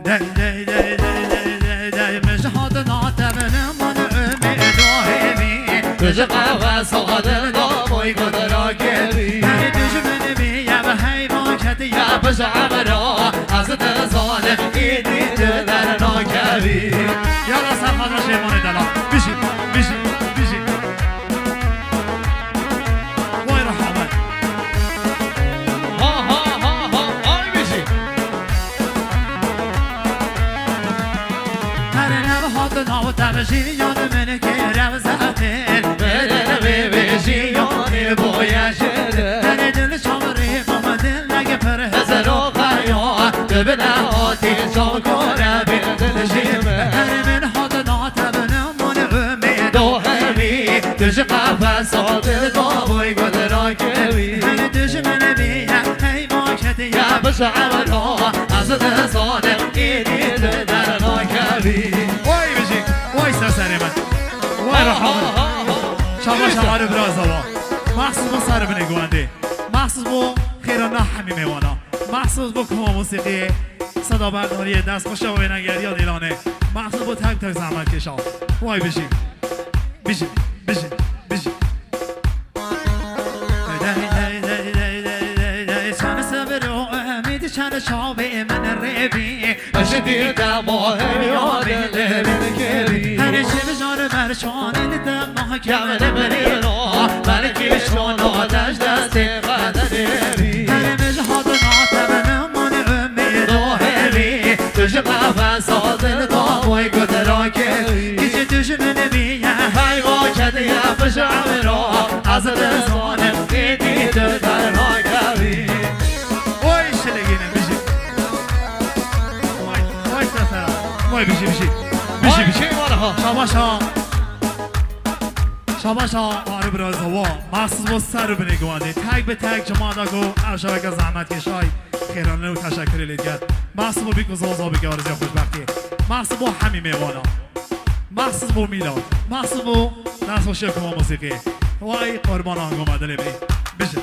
دی دی دی دی دی دی مشهد ناتمن من امید و همی تجقى صادر ضامي قدرك هني دشمن بيا بحيوان كتي يا بشعبرا أزد ظالم إيدي تدرنا كبير يلا سرخان شيمان دلا بشي بشي بشي واي رحمن ها ها ها ها آي بشي هر نبهات ناو تبشی یاد من که روزتل بدن ببشي يوني بويا شده هر دل چامری ماما دل نگه پر هزر و قریا دبنا آتی شاکره بدن شیمه هر من حاد ناتبن من امید دو همی تجقى فصادر ضامي قدرك هر دشمن بیا حیوان کتی يا بشعبرا أزد ظالم إيدي تدرنا كبير وای بشی وای سرسری من وای رحمن شما شما رو برازوا مخصوص با سر بنه گوانده مخصوص با خیرانه همی میوانا مخصوص با کما موسیقی صدا برداری دست خوشه و بینگری یا دیلانه مخصوص با تک تک زحمت کشا وای بشی بشی بشی بشی چند صبر و امید چند شابه من ریبی أشدي دموع يا دل كبير هر چه بجار برشان دیدم محکم كامل بريرو ملكي شلون آتش دست بدني هر مجهاد ناتبن من امید ظاهري تجقى فصادر ضامي قدرك کسی دشمن بیه حيوان كدي بشعبرا أزد ظالم إيدي تدرنا كبير وای شلگینه بشی وای سرسرا وای بشی بشی بشی بشی شاباشا شاباشا آره برازوا مخصوص با سر بنه گوانده تک به تک جماعت گو اشاره که زحمت کشای خیرانه و تشکر لیدگرد مخصوص با بیکو زوزا بگه آرزی خوشبختی مخصوص با همی میوانا مخصوص با میلاد مخصوص با دست و شکل و موسیقی وای قربان آنگو مدلی بی بشه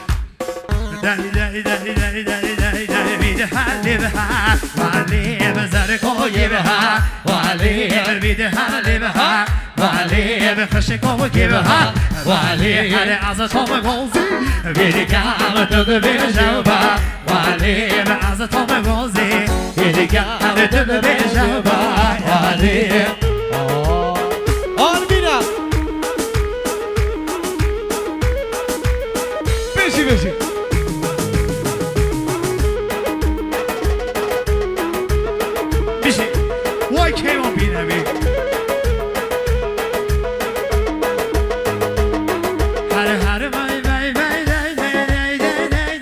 دهی دهی دهی دهی دهی دهی دهی بیده حلی به ها ولی بزر کوی به ها ولی بیده حلی به ها ولی به خشی کوی به ها ولی حلی از تو بگوزی بیده کم تو ببیشم با ولی به از تو بگوزی بیده کم تو ببیشم با ولی آرمینا بشی بشی بشی وای کیوان بینمی هر وای وای وای وای وای وای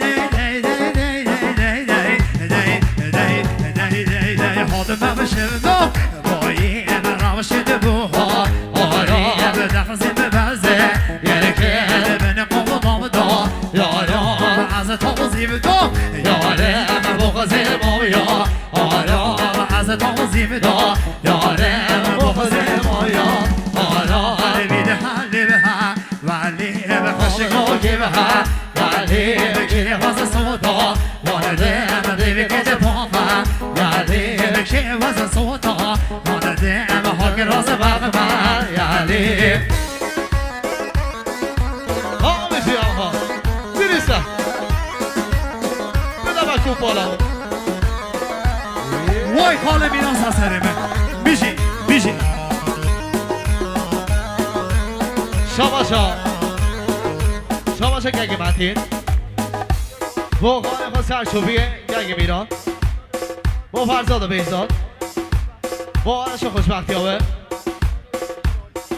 وای حادم بشم دو وای مرام شده بو آری به دخزی ببزه یعنی که من قوم قوم دا یارا از توزیم دو یاره من بغزی مایا آرا از توزیم دا یاره من بغزی مایا آرا بیده حلی به ها ولی به خشکاکی به ها ولی بکی واسه سودا وارده من دیوی که پاپا ولی بکی واسه سودا وارده من حاک راز بقما یعنی ها بشی آقا زیرسته بده بکن بالا وای خاله میران سسرمه بیشی بیشی شاباشا شاباشا گگ متین واقعا خود سرشوبیه گگ میران با فرزاد و بهزاد با آرش خوشبختی آبه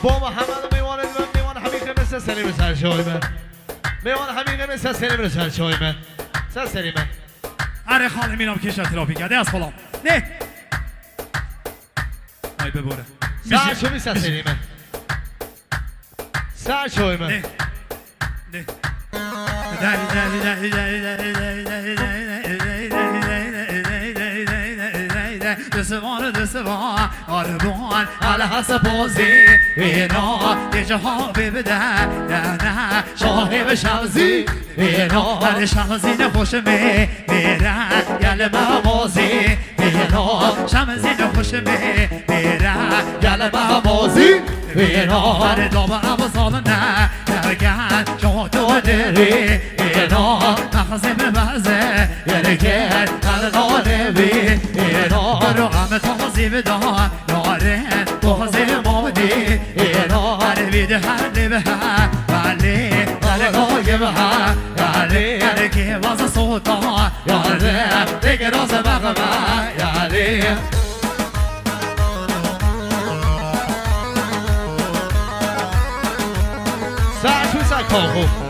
با محمد و میوان همین مثل سلیم سرشویمه میوان همین مثل سلیم سرشویمه سلیم اره خاله میرام کشت ترافیک کرده از خلام نه آی ببوره سرشوبی سلیمه سرشویمه نه نه دهی دهی دهی دهی دهی دهی دهی دهی دستوان آربان على حسب بازی اینا یه جهان ببده نه شاهب شمزی اینا هر شمزی نخوش میرن یل موازی اینا بینا شم زین خوش بیره گل مهمازی بینا هر دام ابزال نه نگن جا تو دری بینا نخزی به بزه یلگر قلقان بینا برو غم تازی بدا یاره بازی مادی هر بیده هر لیبه هر ولی قلقای بها یالی هر که باز صوتا یاره دیگه راز بقمه یالی سرچو سکا خوب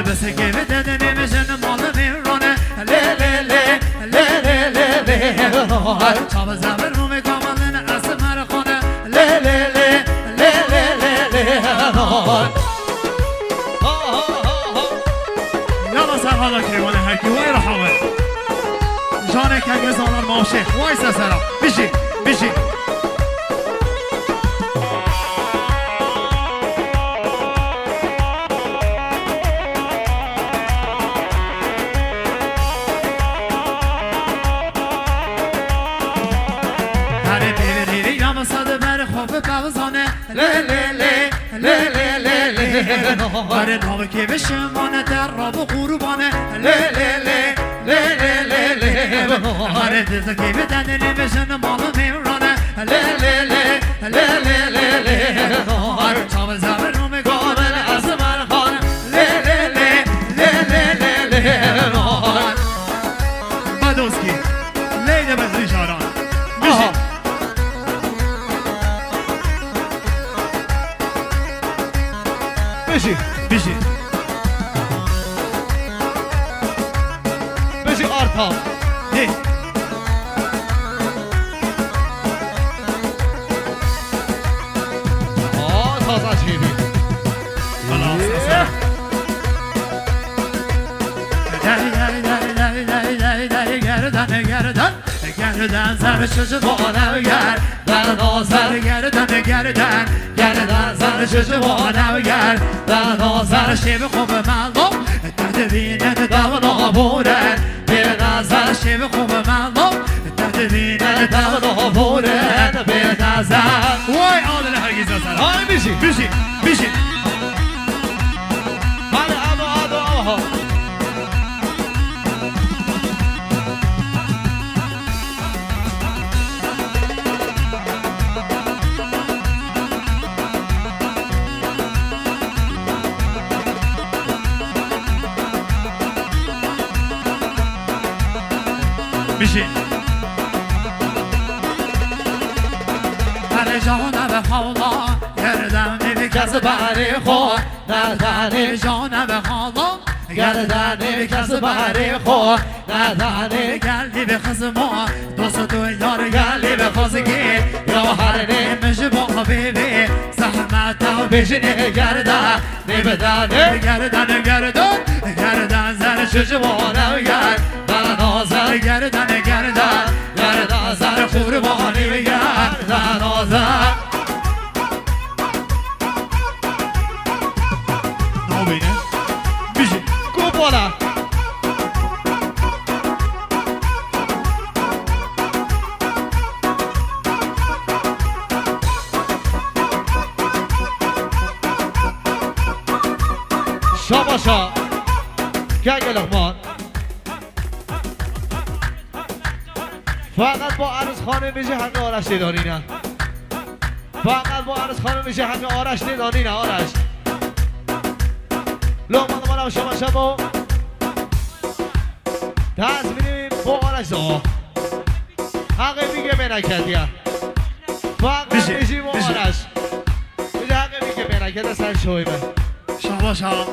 بس که بدن میشن مال میرونه لی لی لی لی لی لی چاب زبر رو میکاملن اسمر خونه لی لی لی لی لی لی یالا سرحالا کریوانه هرکی وای رحمه جانه کنگ زانر ماشه وای سسرا بشی بشی آره نامه که به شمانه در راب و قربانه لی لی لی لی لی لی لی آره دزا که به دنده نمیشن مالو میرانه لی لی لی لی لی لی آره چاب زبر رو میگامن از من خانه لی لی لی لی لی لی بدوسکی لیده بزری شاران میشه بشی بشی بشی آرتا هی تازه چی بی خلاص گردن زر چشم بانم گرد در نازر گردن زر چشم بانم گرد در نازر شیب خوب مردم تدوینن دو نابورن به نظر شیب خوب مردم تدوینن دو نابورن به نظر وای آدل هرگیز نظر های بشی بشی بشی آها بشی هر جانم حالا گردم نمی کس بری خود ندانی جانم حالا گردن نمی کس بری خود ندانی گلی به خز ما دوست تو یار گلی به خزگی یا هر نمیش با بیبی زحمت و بشنی گردن نبدن گردن زن شجوانم گرد نازر گردن زر قربانی گردن نازر نابینه بیشی گو بالا شاباشا گنگ لغمان فقط با عروس خانه میشه حق آرش دیدانی نه فقط با عروس خانه میشه حق آرش دیدانی نه آرش لغمان مانم شما شما دست میدیم با آرش دا حق میگه بنکدیه فقط میشی با آرش میگه حق میگه بنکده سر شویمه شاباشا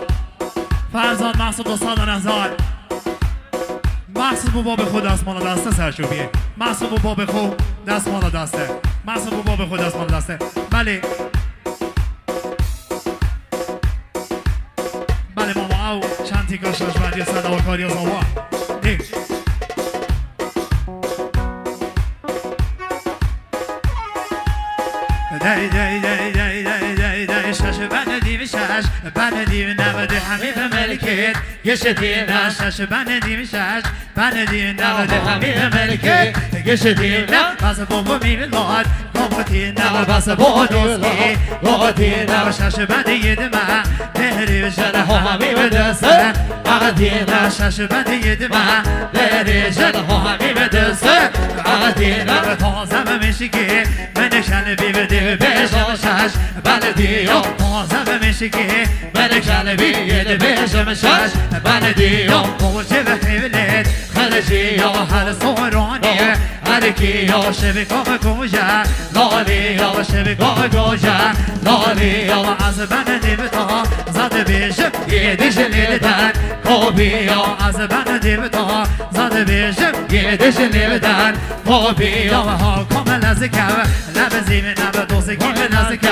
فرزاد محصول دو سال نهزار محصول بو باب خود دستمال دسته سرشوبیه محصول بو باب خود دستمال دسته محصول بو باب خود دستمال دسته ولی تیکا شاشبندی صدا و کاری زوا دی دی دی دی دی دی دی دی شاش بندی و شاش بندی و نبود حمید ملکت گشتی نه شاش بندی و شاش بندی و نبود حمید ملکت گشتی نه باز بوم میلاد گفتی نه باز بود دوستی گفتی نه شاش بندی دم دهری و شل همی و دست عادی نه شاش بندی دم دهری شل همی و دست عادی نه تازه میشی که من شل بیبدی بشم شش بلدیو تازه میشه که من کلبی یه بشم شش بلدیو موجه به حیولت خلجی یا هر سورانی هر کی یا شبی کام گوجه لالی یا شبی کام گوجه لالی یا از بلدی بتا زده بیشم یه دیشلی دن کوبی یا از بلدی بتا زده بیشم یه دیشلی دن کوبی یا ها کامل از که لبزیم نبه دوزی که نزکه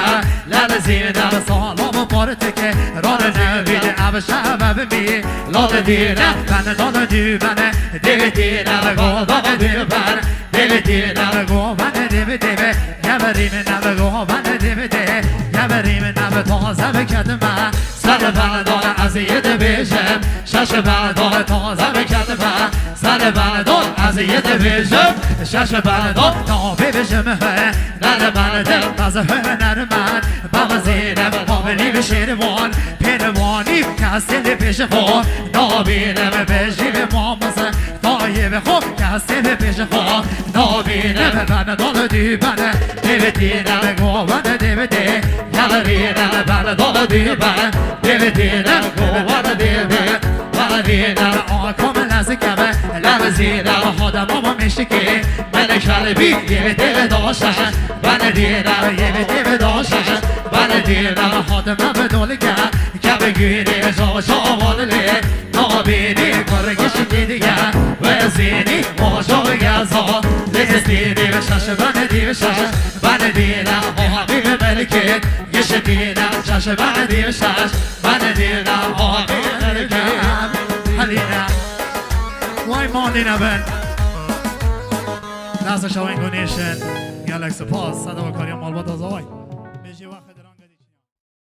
لبزیم نبه سالام پارتکه ران نویده اب شب بی لاد دینه من داد دیوانه دیو دینه گو بانه دیو بر دیو دینه گو بانه دیو دیو یبریم نبه گو بانه دیو دیو یبریم نبه تازه بکدمه سر بردان از ید بیشم شش بردان تازه بکدمه سر بردان از ید بیشم شش بردان تا بیشم نر بردم باز نر من بابا زینم بابلی به شیروان پیروانی کسی پیش خود نابینم بشی به ماموزه طایب خود کسی پیش خود نابینم من دال دیبنه دیو دینم گوانه دیو دی یارینم من دال دیبنه دیو دینم گوانه دیو یارینم آکام لزکمه لرزینم خودم بابا میشه که من کلبی یه دیو داشتن من دینم یه دیو داشتن من دینم خودم به دولی که بگیری شاشا واللی نابینی کرگش دیگه و زینی ماشا گزا لزدینی و شش من دیو شش من دینم حبیب ملکت گش دینم شش من دیو شش من دینم حبیب ملکت حلینا وای ماندینم بن دست شاوین گونیشن گلکس پاس صدا و کاری مالبات آزاوای